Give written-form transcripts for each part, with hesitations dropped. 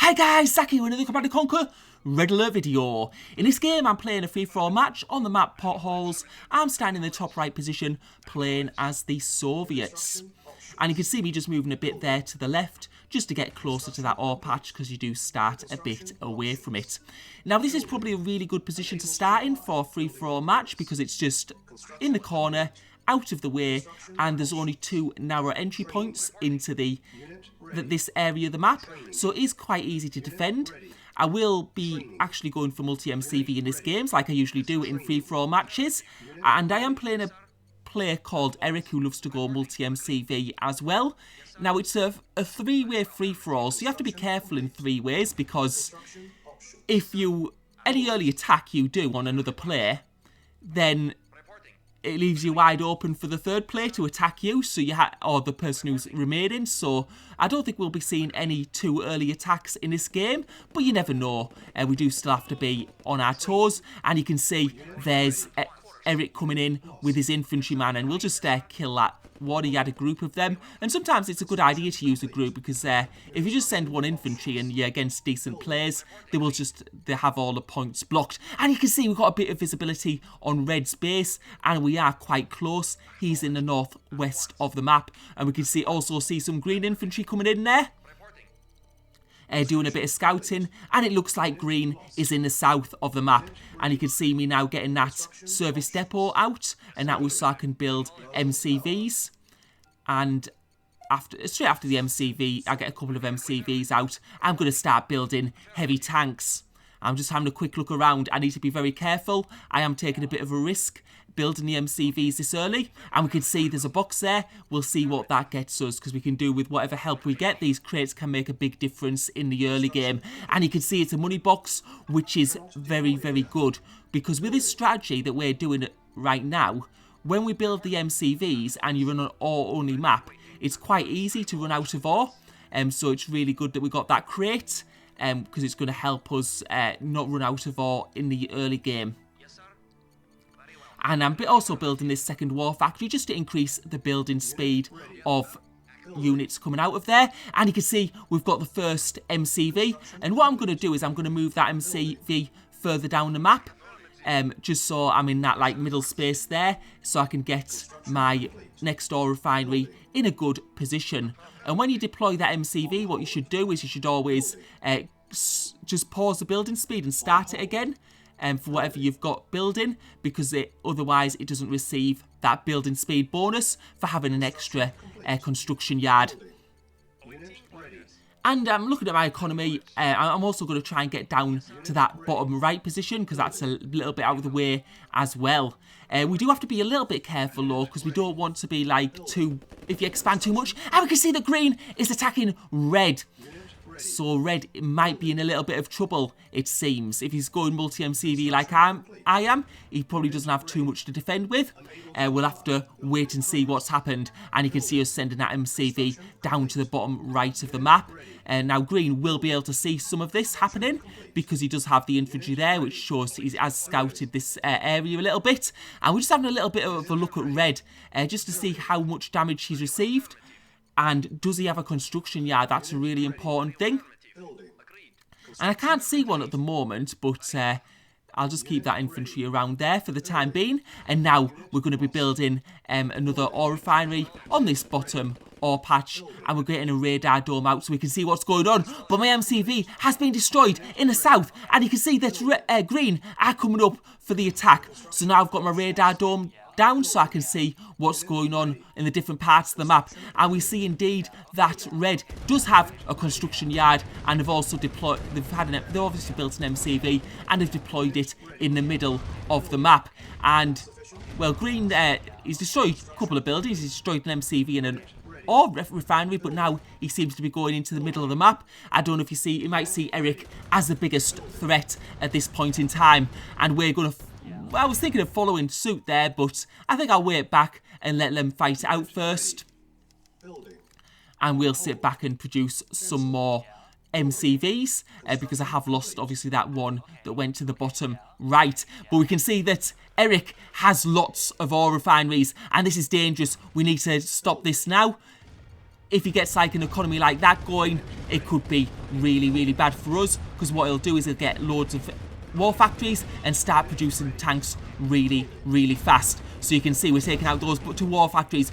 Hi guys, Zach here with another Command & Conquer Red Alert video. In this game I'm playing a free-for-all match on the map Potholes. I'm standing in the top right position playing as the Soviets. And you can see me just moving a bit there to the left just to get closer to that ore patch because you do start a bit away from it. Now this is probably a really good position to start in for a free-for-all match because it's just in the corner, out of the way, and there's only two narrow entry points into this area of the map, so it is quite easy to defend. I will be actually going for multi-MCV in this game, like I usually do in free-for-all matches, and I am playing a player called Eric who loves to go multi-MCV as well. Now it's a three-way free-for-all, so you have to be careful in three ways, because if any early attack you do on another player, then it leaves you wide open for the third player to attack you, so or the person who's remaining. So I don't think we'll be seeing any too early attacks in this game, but you never know. We do still have to be on our toes, and you can see there's Eric coming in with his infantryman, and we'll just kill that one. He had a group of them, and sometimes it's a good idea to use a group because if you just send one infantry and you're against decent players, they have all the points blocked. And you can see we've got a bit of visibility on Red's base, and we are quite close. He's in the northwest of the map, and we can also see some green infantry coming in there. Doing a bit of scouting, and it looks like green is in the south of the map, and you can see me now getting that service depot out, and that was so I can build MCVs. And straight after the MCV, I get a couple of MCVs out. I'm going to start building heavy tanks. I'm just having a quick look around. I need to be very careful. I am taking a bit of a risk building the MCVs this early, and we can see there's a box there. We'll see what that gets us, because we can do with whatever help we get. These crates can make a big difference in the early game, and you can see it's a money box, which is very, very good, because with this strategy that we're doing right now, when we build the MCVs and you run an ore only map, it's quite easy to run out of ore, so it's really good that we got that crate, because it's going to help us not run out of ore in the early game. And I'm also building this second war factory just to increase the building speed of units coming out of there. And you can see we've got the first MCV. And what I'm going to do is I'm going to move that MCV further down the map. Just so I'm in that middle space there, so I can get my next ore refinery in a good position. And when you deploy that MCV, what you should do is you should always just pause the building speed and start it again. For whatever you've got building, because otherwise it doesn't receive that building speed bonus for having an extra construction yard. And I'm looking at my economy. I'm also going to try and get down to that bottom right position, because that's a little bit out of the way as well. We do have to be a little bit careful though, because we don't want to be if you expand too much. And we can see that green is attacking red. So red might be in a little bit of trouble, it seems. If he's going multi-MCV like I am, he probably doesn't have too much to defend with. We'll have to wait and see what's happened. And you can see us sending that MCV down to the bottom right of the map. Now green will be able to see some of this happening, because he does have the infantry there, which shows he has scouted this area a little bit. And we're just having a little bit of a look at red, just to see how much damage he's received. And does he have a construction yard? That's a really important thing. And I can't see one at the moment, but I'll just keep that infantry around there for the time being. And now we're going to be building another ore refinery on this bottom ore patch. And we're getting a radar dome out so we can see what's going on. But my MCV has been destroyed in the south. And you can see that green are coming up for the attack. So now I've got my radar dome down so I can see what's going on in the different parts of the map, and we see indeed that red does have a construction yard, and they've also deployed. They've obviously built an MCV and they've deployed it in the middle of the map. And well, green he's destroyed a couple of buildings. He's destroyed an MCV and an ore refinery, but now he seems to be going into the middle of the map. I don't know if you might see Eric as the biggest threat at this point in time, and we're going to. I was thinking of following suit there, but I think I'll wait back and let them fight it out first. And we'll sit back and produce some more MCVs, because I have lost, obviously, that one that went to the bottom right. But we can see that Eric has lots of ore refineries, and this is dangerous. We need to stop this now. if he gets like an economy like that going, it could be really, really bad for us, because what he'll do is he'll get loads of war factories and start producing tanks really, really fast. So you can see we're taking out those two war factories,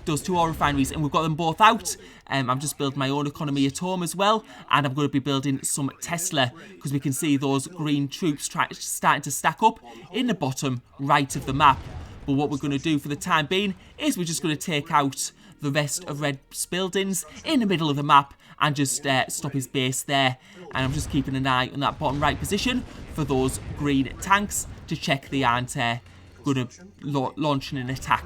those two ore refineries, and we've got them both out. I'm just building my own economy at home as well, and I'm going to be building some Tesla, because we can see those green troops starting to stack up in the bottom right of the map. But what we're going to do for the time being is we're just going to take out the rest of Red's buildings in the middle of the map and just stop his base there. And I'm just keeping an eye on that bottom right position for those green tanks to check they aren't going to launch an attack.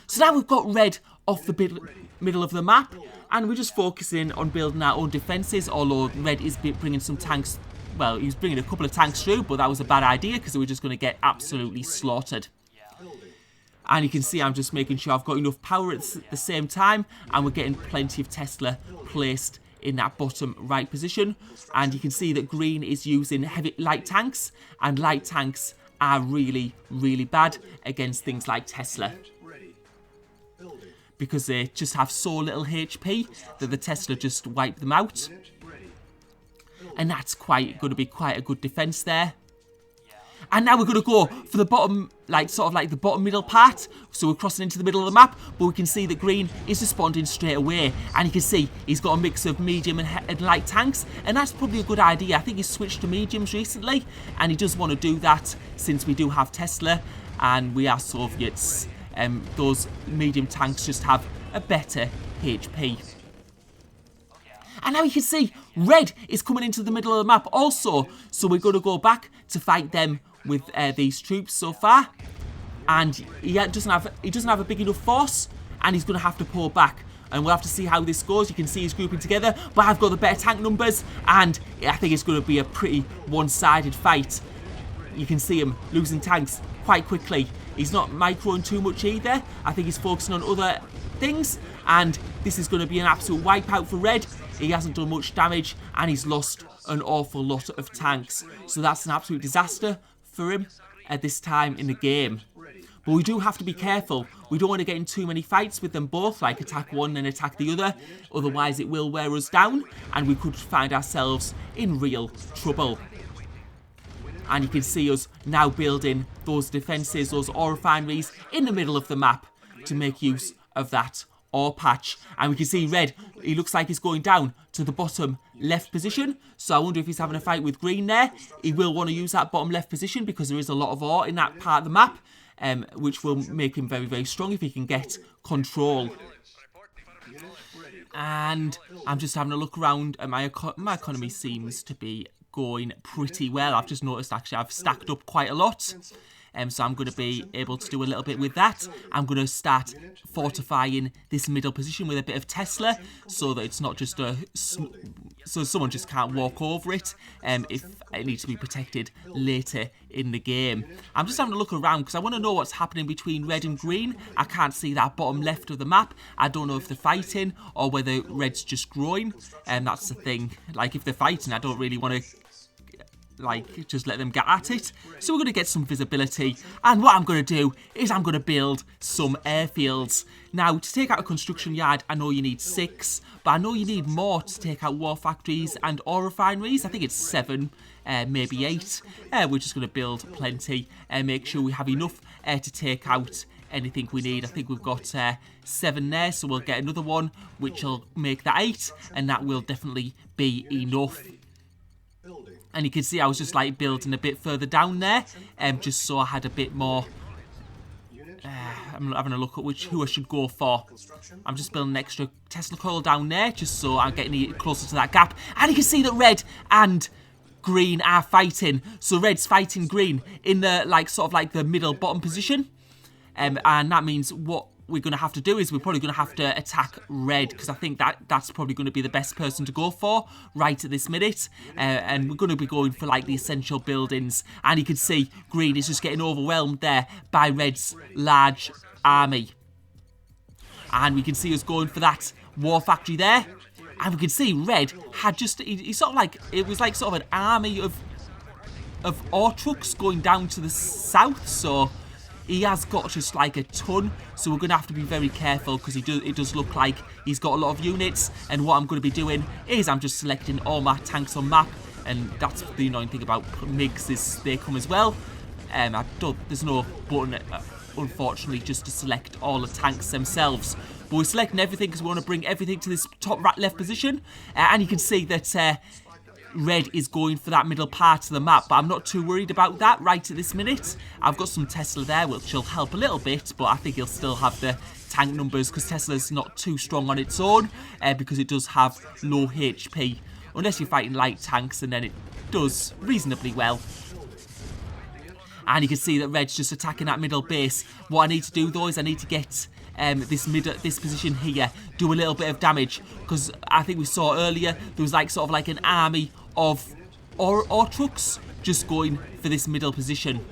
So now we've got Red off the middle of the map, and we're just focusing on building our own defences, although Red is bringing some tanks. Well, he was bringing a couple of tanks through, but that was a bad idea because we were just going to get absolutely slaughtered. And you can see I'm just making sure I've got enough power at the same time, and we're getting plenty of Tesla placed in that bottom right position. And you can see that green is using light tanks, and light tanks are really, really bad against things like Tesla, because they just have so little HP that the Tesla just wipe them out. And that's going to be quite a good defense there. And now we're going to go for the bottom, sort of like the bottom middle part. So we're crossing into the middle of the map, but we can see that green is responding straight away. And you can see he's got a mix of medium and light tanks, and that's probably a good idea. I think he's switched to mediums recently, and he does want to do that since we do have Tesla and we are Soviets. Those medium tanks just have a better HP. And now you can see Red is coming into the middle of the map also. So we're going to go back to fight them with these troops so far. And he doesn't have a big enough force, and he's going to have to pull back. And we'll have to see how this goes. You can see he's grouping together, but I've got the better tank numbers, and I think it's going to be a pretty one-sided fight. You can see him losing tanks quite quickly. He's not microing too much either. I think he's focusing on other things, and this is going to be an absolute wipeout for Red. He hasn't done much damage, and he's lost an awful lot of tanks. So that's an absolute disaster for him at this time in the game. But we do have to be careful. We don't want to get in too many fights with them both, like attack one and attack the other. Otherwise it will wear us down, and we could find ourselves in real trouble. And you can see us now building those defences, those ore refineries in the middle of the map to make use of that ore patch. And we can see Red, he looks like he's going down to the bottom left position. So I wonder if he's having a fight with green there. He will want to use that bottom left position because there is a lot of ore in that part of the map, which will make him very, very strong if he can get control. And I'm just having a look around, and my economy seems to be going pretty well. I've just noticed actually I've stacked up quite a lot. So I'm going to be able to do a little bit with that. I'm going to start fortifying this middle position with a bit of Tesla, so that it's not just so someone just can't walk over it if it needs to be protected later in the game. I'm just having a look around because I want to know what's happening between Red and green. I can't see that bottom left of the map. I don't know if they're fighting or whether Red's just growing. That's the thing. Like, if they're fighting, I don't really want to just let them get at it. So we're going to get some visibility, and what I'm going to do is I'm going to build some airfields. Now, to take out a construction yard, I know you need 6, but I know you need more to take out war factories and ore refineries. I think it's 7, maybe 8. We're just going to build plenty and make sure we have enough to take out anything we need. I think we've got 7 there, so we'll get another one, which will make that 8, and that will definitely be enough. And you can see I was just building a bit further down there, just so I had a bit more. I'm having a look at who I should go for. I'm just building an extra Tesla coil down there, just so I'm getting closer to that gap. And you can see that Red and green are fighting. So Red's fighting green in the the middle bottom position, and that means what we're going to have to do is we're probably going to have to attack Red, because I think that's probably going to be the best person to go for right at this minute. And we're going to be going for the essential buildings. And you can see green is just getting overwhelmed there by Red's large army. And we can see us going for that war factory there. And we can see Red had just, it was sort of an army of ore trucks going down to the south. So he has got just like a ton, so we're going to have to be very careful because it does look like he's got a lot of units. And what I'm going to be doing is I'm just selecting all my tanks on map, and that's the annoying thing about Migs is they come as well. There's no button, unfortunately, just to select all the tanks themselves. But we're selecting everything because we want to bring everything to this top right left position. And you can see that red is going for that middle part of the map, but I'm not too worried about that right at this minute. I've got some Tesla there, which will help a little bit, but I think he'll still have the tank numbers because Tesla's not too strong on its own because it does have low HP. Unless you're fighting light tanks, and then it does reasonably well. And you can see that red's just attacking that middle base. What I need to do though is I need to get this position here do a little bit of damage, because I think we saw earlier there was like sort of like an army of ore trucks just going for this middle position.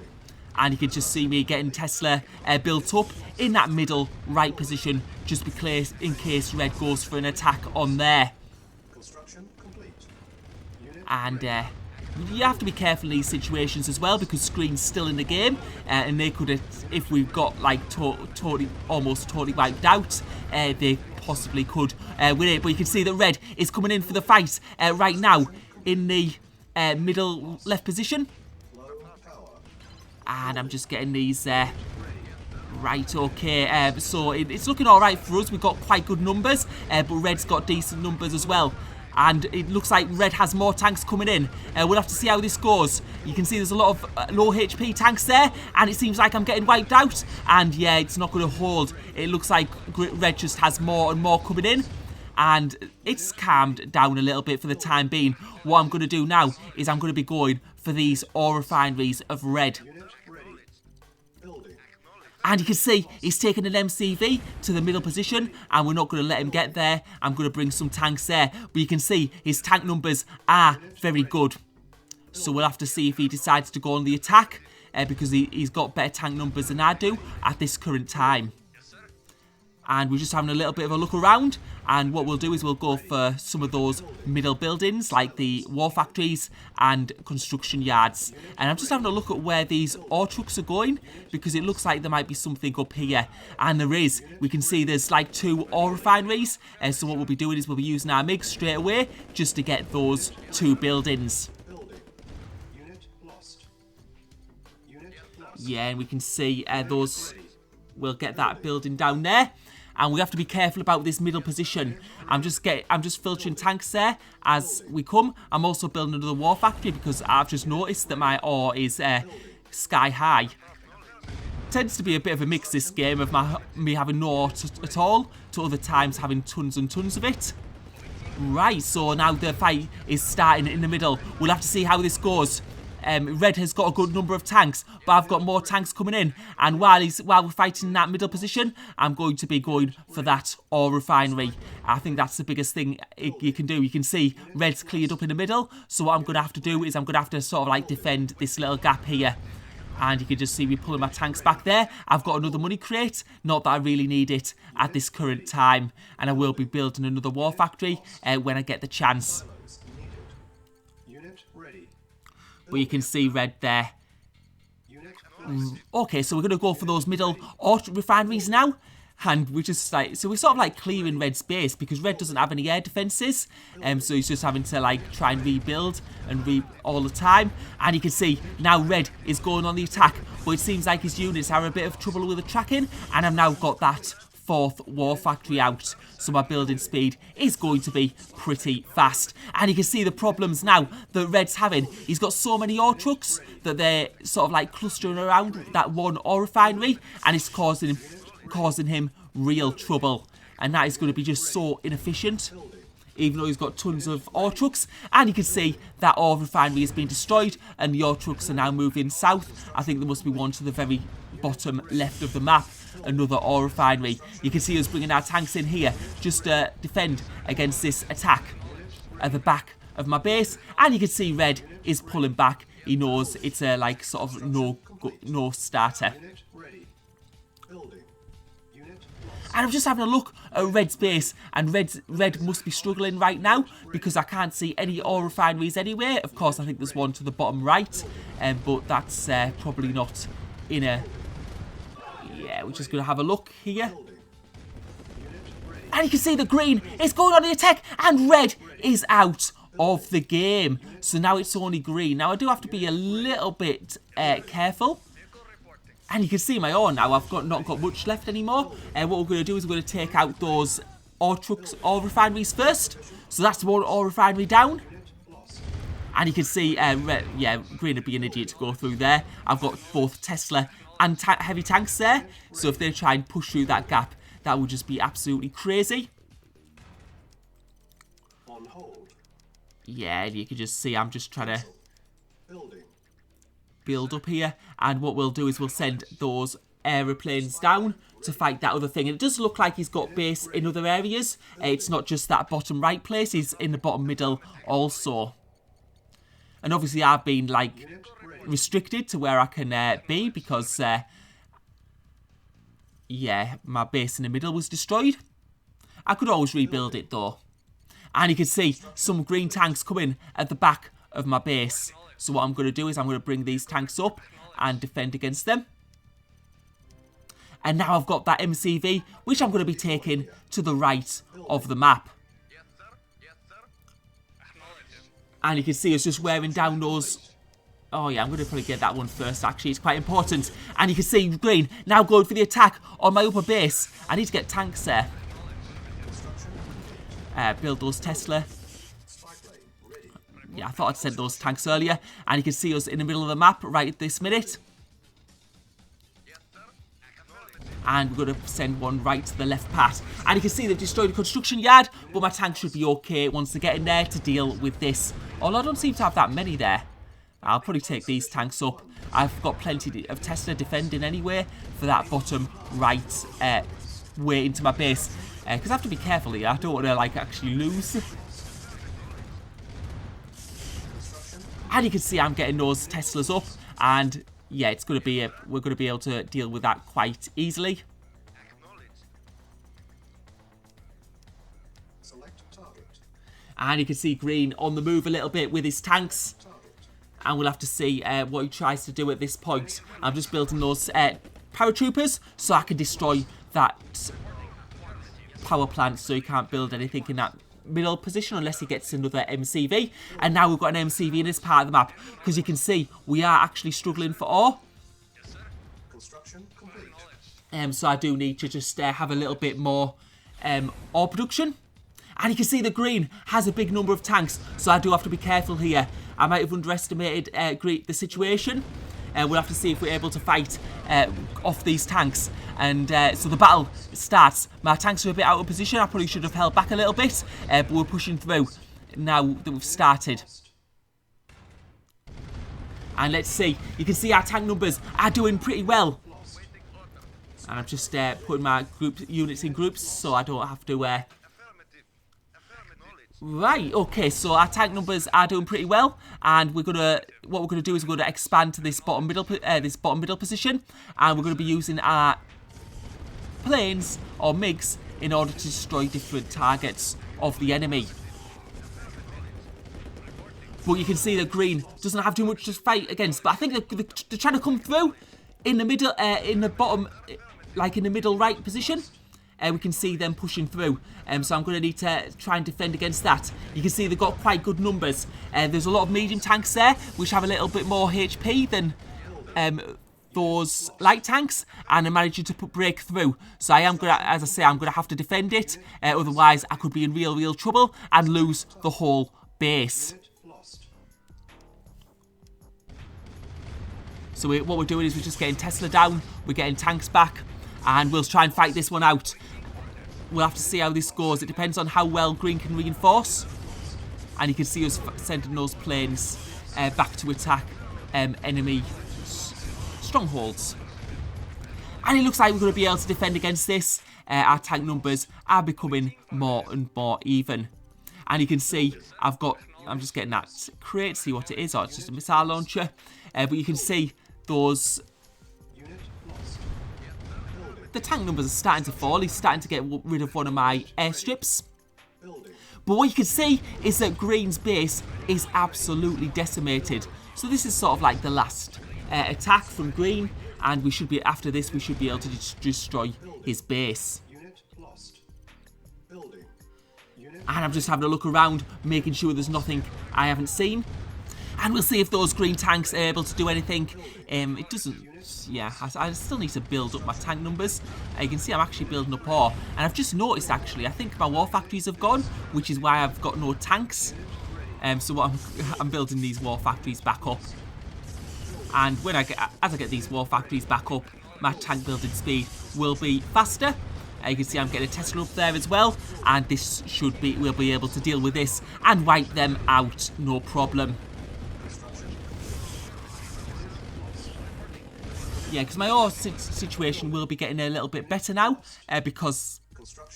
And you can just see me getting Tesla built up in that middle right position, just in case red goes for an attack on there. And you have to be careful in these situations as well, because screen's still in the game, and they could, if we've got like almost totally wiped out, they possibly could win it. But you can see that red is coming in for the fight right now in the middle left position. And I'm just getting these right, okay, so it's looking alright for us. We've got quite good numbers, but red's got decent numbers as well. And it looks like red has more tanks coming in. We'll have to see how this goes. You can see there's a lot of low HP tanks there, and it seems like I'm getting wiped out. And yeah, it's not going to hold. It looks like red just has more and more coming in, and it's calmed down a little bit for the time being. What I'm going to do now is I'm going to be going for these ore refineries of red. And you can see he's taking an MCV to the middle position, and we're not going to let him get there. I'm going to bring some tanks there. But you can see his tank numbers are very good. So we'll have to see if he decides to go on the attack, because he's got better tank numbers than I do at this current time. And we're just having a little bit of a look around, and what we'll do is we'll go for some of those middle buildings like the war factories and construction yards. And I'm just having a look at where these ore trucks are going, because it looks like there might be something up here, and there is. We can see there's like 2 ore refineries, so what we'll be doing is we'll be using our Migs straight away just to get those 2 buildings. Yeah, and we can see we'll get that building down there. And we have to be careful about this middle position. I'm just filtering tanks there as we come. I'm also building another war factory because I've just noticed that my ore is sky high. Tends to be a bit of a mix this game of me having no ore at all to other times having tons and tons of it. Right, so now the fight is starting in the middle. We'll have to see how this goes. Red has got a good number of tanks, but I've got more tanks coming in. And while we're fighting in that middle position, I'm going to be going for that ore refinery. I think that's the biggest thing you can do. You can see red's cleared up in the middle. So what I'm going to have to do is I'm going to have to sort of like defend this little gap here. And you can just see me pulling my tanks back there. I've got another money crate. Not that I really need it at this current time. And I will be building another war factory when I get the chance. But you can see red there. Okay, so we're going to go for those middle ore refineries now. And we're just like, so we're sort of like clearing red's base because red doesn't have any air defences. So he's just having to like try and rebuild and all the time. And you can see now red is going on the attack. But it seems like his units are a bit of trouble with the tracking. And I've now got that 4th war factory out, so my building speed is going to be pretty fast. And you can see the problems now that red's having. He's got so many ore trucks that they're sort of like clustering around that one ore refinery, and it's causing him real trouble. And that is going to be just so inefficient, even though he's got tons of ore trucks. And you can see that ore refinery is being destroyed, and the ore trucks are now moving south. I think there must be one to the very bottom left of the map, another ore refinery. You can see us bringing our tanks in here just to defend against this attack at the back of my base. And you can see red is pulling back. He knows it's a like sort of no starter. And I'm just having a look at red's base, and red must be struggling right now because I can't see any ore refineries anywhere. Of course, I think there's one to the bottom right, but that's probably not in a Yeah, we're just going to have a look here. And you can see the green is going on the attack, and red is out of the game. So now it's only green. Now I do have to be a little bit careful. And you can see my ore now. I've not got much left anymore. What we're going to do is we're going to take out those ore trucks, ore refineries first. So that's one ore refinery down. And you can see, yeah, green would be an idiot to go through there. I've got both Tesla and heavy tanks there. So if they try and push through that gap, that would just be absolutely crazy. Yeah, you can just see I'm just trying to build up here. And what we'll do is we'll send those aeroplanes down to fight that other thing. And it does look like he's got base in other areas. It's not just that bottom right place. He's in the bottom middle also. And obviously I've been, like, restricted to where I can be because, yeah, my base in the middle was destroyed. I could always rebuild it, though. And you can see some green tanks coming at the back of my base. So what I'm going to do is I'm going to bring these tanks up and defend against them. And now I've got that MCV, which I'm going to be taking to the right of the map. And you can see us just wearing down those... Oh yeah, I'm going to probably get that one first, actually. It's quite important. And you can see green now going for the attack on my upper base. I need to get tanks there. Build those Tesla. Yeah, I thought I'd sent those tanks earlier. And you can see us in the middle of the map right at this minute. And we're going to send one right to the left part. And you can see they've destroyed the construction yard. But my tank should be okay once they get in there to deal with this. Although I don't seem to have that many there. I'll probably take these tanks up. I've got plenty of Tesla defending anyway for that bottom right way into my base. Because I have to be careful here. I don't want to, like, actually lose. And you can see I'm getting those Teslas up. And yeah, it's going to be we're going to be able to deal with that quite easily. And you can see green on the move a little bit with his tanks. And we'll have to see what he tries to do at this point. I'm just building those paratroopers so I can destroy that power plant so he can't build anything in that middle position unless he gets another MCV. And now we've got an MCV in this part of the map because you can see we are actually struggling for ore. So I do need to just have a little bit more ore production. And you can see the green has a big number of tanks, so I do have to be careful here. I might have underestimated the situation. We'll have to see if we're able to fight off these tanks. And so the battle starts. My tanks are a bit out of position. I probably should have held back a little bit, but we're pushing through now that we've started. And let's see. You can see our tank numbers are doing pretty well. And I'm just putting my units in groups so I don't have to... Right, okay, so our tank numbers are doing pretty well, and what we're gonna do is we're gonna expand to this bottom middle position, and we're gonna be using our planes or Migs in order to destroy different targets of the enemy. But you can see that green doesn't have too much to fight against, but I think they're trying to come through in the middle, in the bottom, like in the middle right position. We can see them pushing through, so I'm going to need to try and defend against that. You can see they've got quite good numbers. There's a lot of medium tanks there, which have a little bit more HP than those light tanks, and I'm managing to break through. So I am going to, as I say, I'm going to have to defend it, otherwise I could be in real trouble and lose the whole base. So what we're doing is we're just getting Tesla down, we're getting tanks back, and we'll try and fight this one out. We'll have to see how this goes. It depends on how well green can reinforce. And you can see us sending those planes back to attack enemy strongholds. And it looks like we're going to be able to defend against this. Our tank numbers are becoming more and more even. And you can see I'm just getting that crate, see what it is. Oh, it's just a missile launcher. But you can see those... The tank numbers are starting to fall. He's starting to get rid of one of my airstrips. But what you can see is that green's base is absolutely decimated. So this is sort of like the last attack from green. And we should be, after this, we should be able to destroy his base. And I'm just having a look around, making sure there's nothing I haven't seen. And we'll see if those green tanks are able to do anything. It doesn't... Yeah, I still need to build up my tank numbers. You can see I'm actually building up ore. And I've just noticed, actually, I think my war factories have gone, which is why I've got no tanks. So what I'm building these war factories back up. And when as I get these war factories back up, my tank building speed will be faster. You can see I'm getting a Tesla up there as well, and this should be, we'll be able to deal with this and wipe them out, no problem. Yeah, because my ore situation will be getting a little bit better now, because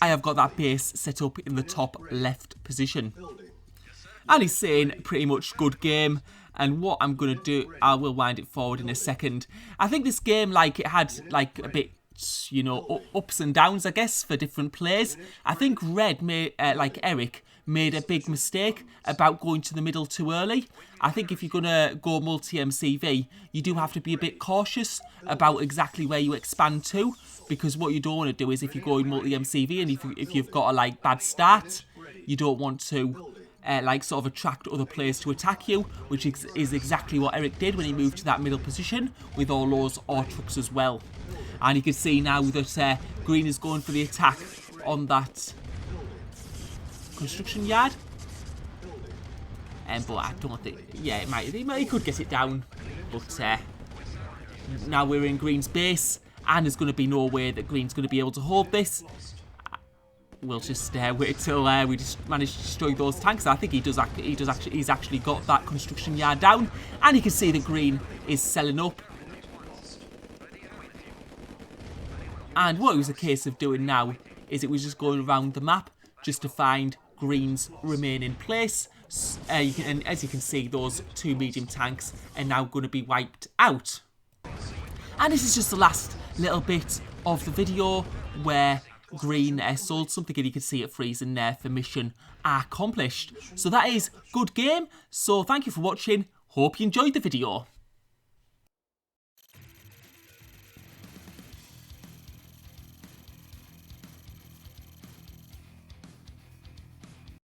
I have got that base set up in the top left position. And he's saying pretty much good game. And what I'm going to do, I will wind it forward in a second. I think this game, like, it had, like, a bit, you know, ups and downs, I guess, for different players. I think Red, like Eric, made a big mistake about going to the middle too early. I think if you're going to go multi-MCV, you do have to be a bit cautious about exactly where you expand to. Because what you don't want to do is if you're going multi-MCV and if you've got a, like, bad start, you don't want to... like sort of attract other players to attack you, which is exactly what Eric did when he moved to that middle position with all those ore trucks as well. And you can see now that Green is going for the attack on that construction yard. But I don't think, yeah, he could get it down. But now we're in Green's base, and there's going to be no way that Green's going to be able to hold this. We'll just wait till we just manage to destroy those tanks. I think he's actually got that construction yard down, and you can see that Green is selling up. And what it was a case of doing now is it was just going around the map just to find Green's remaining place. And as you can see, those two medium tanks are now going to be wiped out. And this is just the last little bit of the video where Green sold something, and you can see it freezing there for mission accomplished. So that is good game. So thank you for watching. Hope you enjoyed the video.